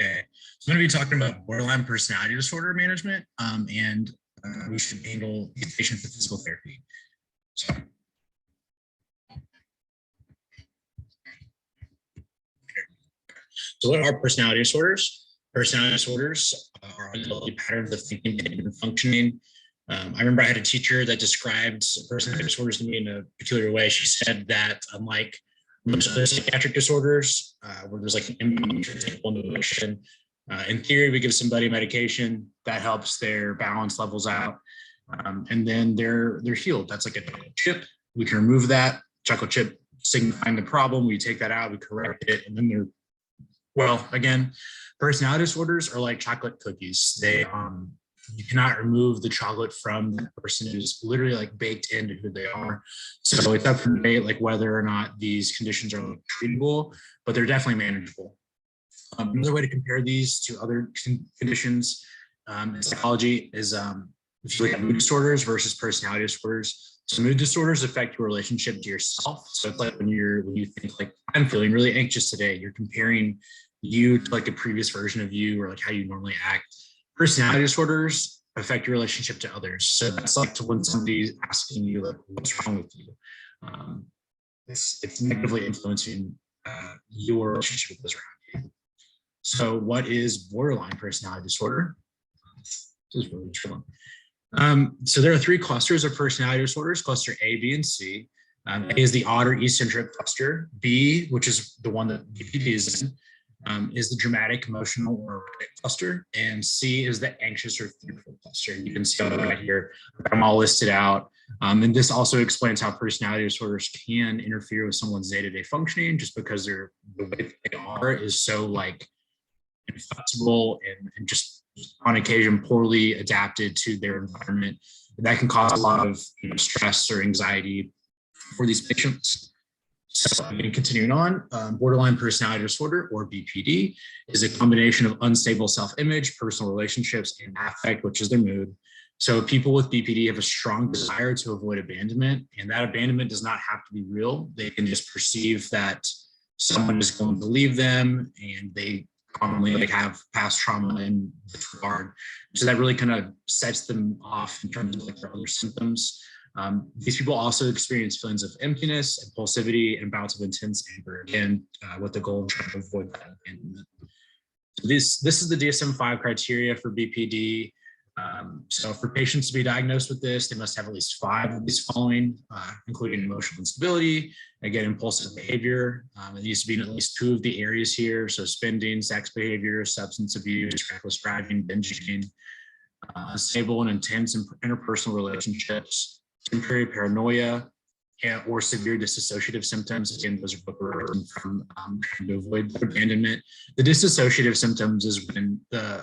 Okay, so I'm going to be talking about borderline personality disorder management, and we should handle these patients with physical therapy. So what are personality disorders? Personality disorders are unhealthy patterns of thinking, behavior, and functioning. I remember I had a teacher that described personality disorders to me in a peculiar way. She said that unlike most other psychiatric disorders, where there's like an emotion, in theory, we give somebody medication that helps their balance levels out, and then they're healed. That's like a chocolate chip. We can remove that chocolate chip signifying the problem. We take that out, we correct it, and then they're well. Again, personality disorders are like chocolate cookies. They you cannot remove the chocolate from the person who's literally like baked into who they are. So it's up for debate, like whether or not these conditions are like treatable, but they're definitely manageable. Another way to compare these to other conditions in psychology is if you look at mood disorders versus personality disorders. So mood disorders affect your relationship to yourself. So it's like when you think like, I'm feeling really anxious today, you're comparing you to like a previous version of you or like how you normally act. Personality disorders affect your relationship to others. So that's like when somebody's asking you like, what's wrong with you? It's negatively influencing your relationship with those around you. So what is borderline personality disorder? This is really true. So there are three clusters of personality disorders, cluster A, B, and C. A is the odd or eccentric cluster. B, which is the one that BPD is in, is the dramatic, emotional, or erratic cluster. And C is the anxious or fearful cluster. You can see right here, I'm all listed out. And this also explains how personality disorders can interfere with someone's day-to-day functioning just because the way they are is so like inflexible and just on occasion poorly adapted to their environment. And that can cause a lot of stress or anxiety for these patients. So continuing on, borderline personality disorder, or BPD, is a combination of unstable self-image, personal relationships, and affect, which is their mood. So people with BPD have a strong desire to avoid abandonment, and that abandonment does not have to be real. They can just perceive that someone is going to leave them, and they commonly like have past trauma in this regard. So that really kind of sets them off in terms of like their other symptoms. These people also experience feelings of emptiness, impulsivity, and bouts of intense anger, again, with the goal of trying to avoid that abandonment. So this is the DSM-5 criteria for BPD. So for patients to be diagnosed with this, they must have at least 5 of these following, including emotional instability, again, impulsive behavior. It needs to be in at least 2 of the areas here. So spending, sex behavior, substance abuse, reckless driving, binging, unstable and intense interpersonal relationships, temporary paranoia, or severe dissociative symptoms. Again, those are both from trying to avoid abandonment. The dissociative symptoms is when a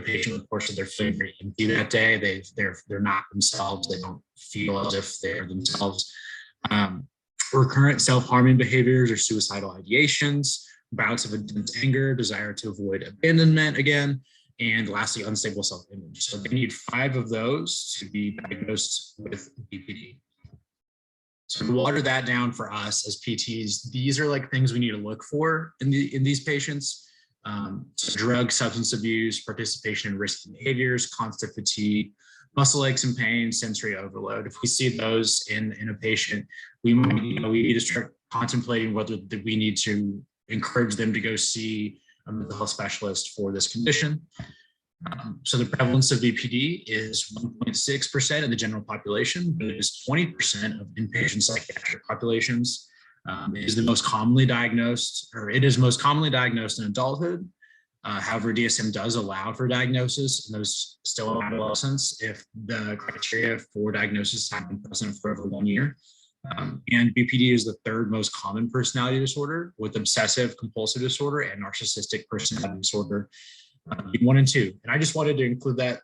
patient reports that they're feeling very empty that day. They're not themselves. They don't feel as if they're themselves. Recurrent self-harming behaviors or suicidal ideations, bouts of intense anger, desire to avoid abandonment again, and lastly, unstable self-image. So they need 5 of those to be diagnosed with BPD. So to water that down for us as PTs, these are like things we need to look for in these patients. So drug, substance abuse, participation in risky behaviors, constant fatigue, muscle aches and pain, sensory overload. If we see those in a patient, we need to start contemplating whether we need to encourage them to go see a mental health specialist for this condition. So the prevalence of BPD is 1.6% of the general population, but it is 20% of inpatient psychiatric populations. It is most commonly diagnosed in adulthood. However, DSM does allow for diagnosis in those still in adolescents if the criteria for diagnosis have been present for over 1 year. And BPD is the 3rd most common personality disorder, with obsessive compulsive disorder and narcissistic personality disorder 1 and 2. And I just wanted to include that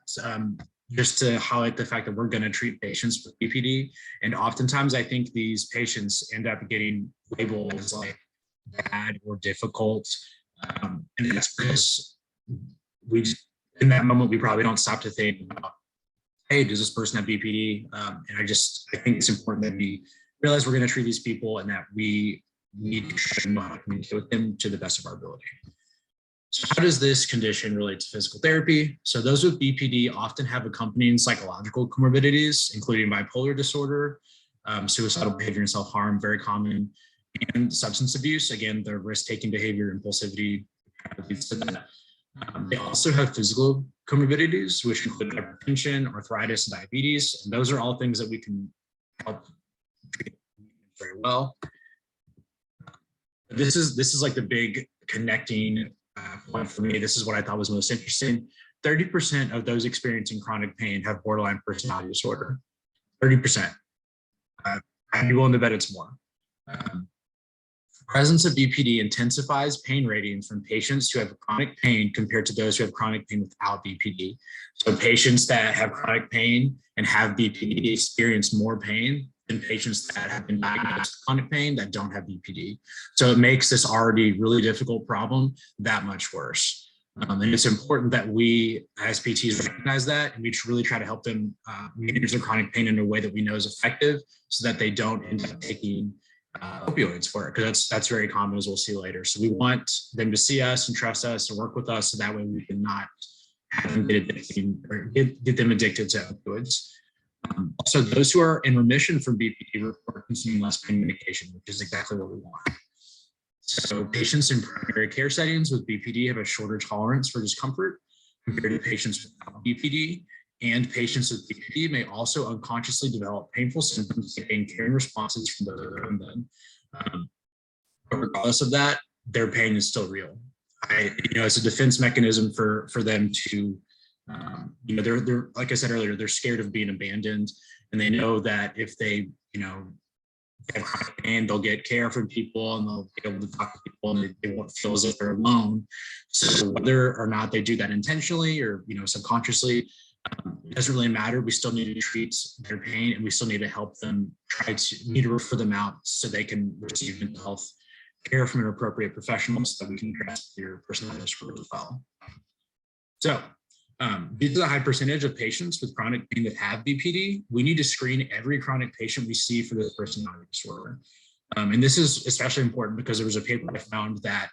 just to highlight the fact that we're going to treat patients with BPD. And oftentimes I think these patients end up getting labeled as like bad or difficult. And that's because in that moment, we probably don't stop to think about, hey, does this person have BPD? And I think it's important that we realize we're going to treat these people and that we need to try to know how to communicate with them to the best of our ability. So how does this condition relate to physical therapy? So those with BPD often have accompanying psychological comorbidities, including bipolar disorder, suicidal behavior and self-harm, very common, and substance abuse. Again, the risk-taking behavior, impulsivity leads to that. They also have physical comorbidities, which include hypertension, arthritis, and diabetes. And those are all things that we can help treat very well. This is like the big connecting point for me. This is what I thought was most interesting. 30% of those experiencing chronic pain have borderline personality disorder. 30%. I'd be willing to bet it's more. Presence of BPD intensifies pain ratings from patients who have chronic pain compared to those who have chronic pain without BPD. So patients that have chronic pain and have BPD experience more pain than patients that have been diagnosed with chronic pain that don't have BPD. So it makes this already really difficult problem that much worse. And it's important that we as PTs recognize that, and we really try to help them manage their chronic pain in a way that we know is effective so that they don't end up taking opioids for it, because that's very common, as we'll see later. So we want them to see us and trust us and work with us, so that way we can not have them get addicted or get them addicted to opioids. Also, those who are in remission from BPD report consuming less pain medication, which is exactly what we want. So patients in primary care settings with BPD have a shorter tolerance for discomfort compared to patients without BPD. And patients with BPD may also unconsciously develop painful symptoms that gain caring responses from those around them. But regardless of that, their pain is still real. It's a defense mechanism for them to, they're like I said earlier, they're scared of being abandoned, and they know that if they, have chronic pain, they'll get care from people and they'll be able to talk to people, and they won't feel as if they're alone. So whether or not they do that intentionally or subconsciously, it doesn't really matter. We still need to treat their pain, and we still need to help them need to refer them out so they can receive mental health care from an appropriate professional, so that we can address their personality disorder as well. So due to the high percentage of patients with chronic pain that have BPD, we need to screen every chronic patient we see for this personality disorder. And this is especially important because there was a paper I found that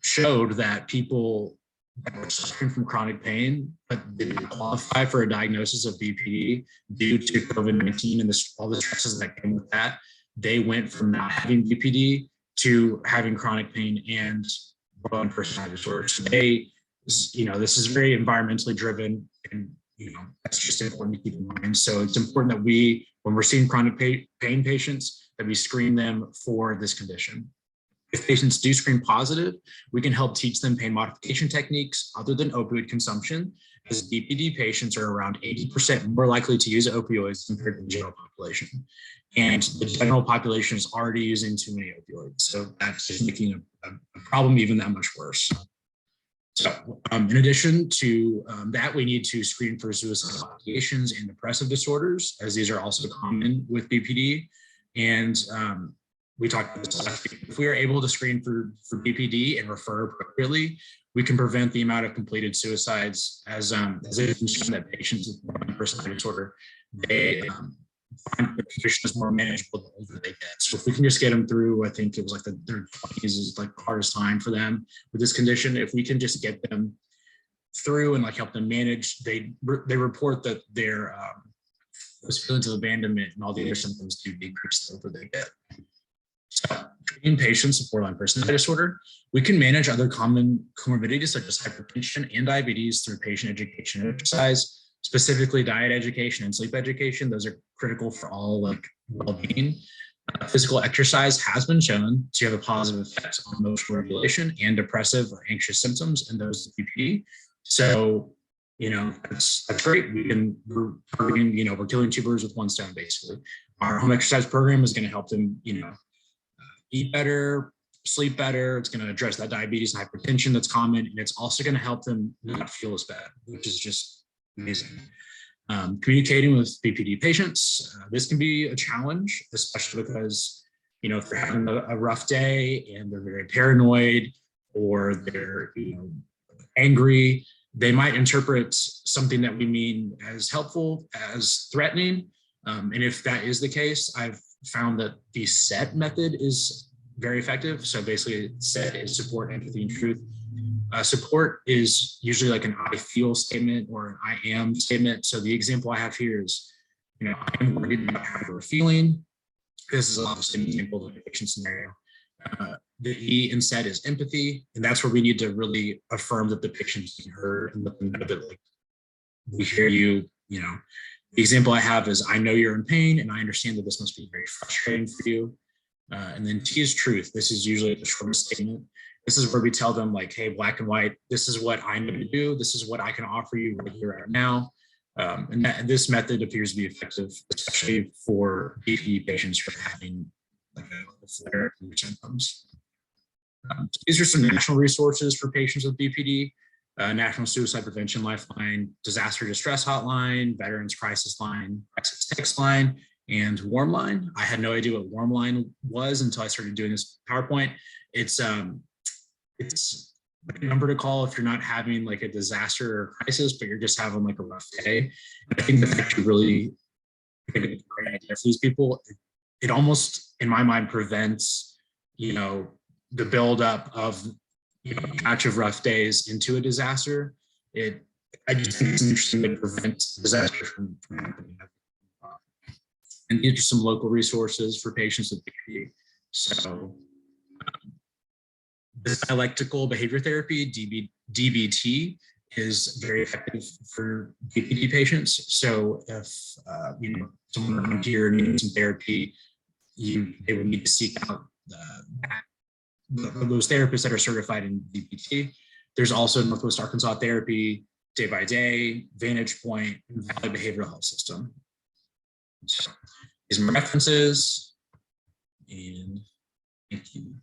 showed that people that were suffering from chronic pain but didn't qualify for a diagnosis of BPD due to COVID-19 and all the stresses that came with that, they went from not having BPD to having chronic pain and borderline personality disorder. So this is very environmentally driven, and that's just important to keep in mind. So it's important that when we're seeing chronic pain patients, that we screen them for this condition. If patients do screen positive, we can help teach them pain modification techniques other than opioid consumption, as BPD patients are around 80% more likely to use opioids compared to the general population. And the general population is already using too many opioids. So that's just making a problem even that much worse. So in addition to that, we need to screen for suicidal ideations and depressive disorders, as these are also common with BPD. And we talked about this last week. If we are able to screen for BPD and refer appropriately, we can prevent the amount of completed suicides, as it has been shown that patients with personality disorder, they find the condition is more manageable the older they get. So if we can just get them through, I think it was like their 20s is like the hardest time for them with this condition. If we can just get them through and help them manage, they report that their those feelings of abandonment and all the other symptoms do decrease the older they get. So in patients with borderline personality disorder, we can manage other common comorbidities such as hypertension and diabetes through patient education and exercise, specifically diet education and sleep education. Those are critical for all well-being. Physical exercise has been shown to have a positive effect on emotional regulation and depressive or anxious symptoms in those with BPD. So, that's great. We're killing two birds with one stone, basically. Our home exercise program is going to help them, eat better, sleep better. It's going to address that diabetes and hypertension that's common, and it's also going to help them not feel as bad, which is just amazing. Communicating with BPD patients, this can be a challenge, especially because, if they're having a rough day and they're very paranoid or they're, angry, they might interpret something that we mean as helpful as threatening. And if that is the case, I've found that the SET method is very effective. So basically, SET is support, empathy, and truth. Support is usually like an I feel statement or an I am statement. So the example I have here is, I'm worried about how you're feeling. This is obviously an example of a patient scenario. The E instead is empathy, and that's where we need to really affirm that the patient's being heard and let them know that, like, we hear you. The example I have is, I know you're in pain, and I understand that this must be very frustrating for you. And then T is truth. This is usually the shortest statement. This is where we tell them, like, hey, black and white, this is what I know to do. This is what I can offer you right here, right now. And this method appears to be effective, especially for BPD patients who are having like a flare of symptoms. These are some national resources for patients with BPD: National Suicide Prevention Lifeline, Disaster Distress Hotline, Veterans Crisis Line, Crisis Text Line, and Warm Line. I had no idea what Warm Line was until I started doing this PowerPoint. It's a number to call if you're not having like a disaster or crisis, but you're just having like a rough day. And I think that's actually really a great idea for these people. It almost, in my mind, prevents, the buildup of, a patch of rough days into a disaster. I just think it's an interesting way to prevent disaster from happening. And these are some local resources for patients with BPD. So this dialectical behavior therapy, DBT, is very effective for BPD patients. So if someone around here needs some therapy, they would need to seek out those therapists that are certified in DBT. There's also Northwest Arkansas Therapy, Day by Day, Vantage Point, and Valley Behavioral Health System. So these are my references, and thank you.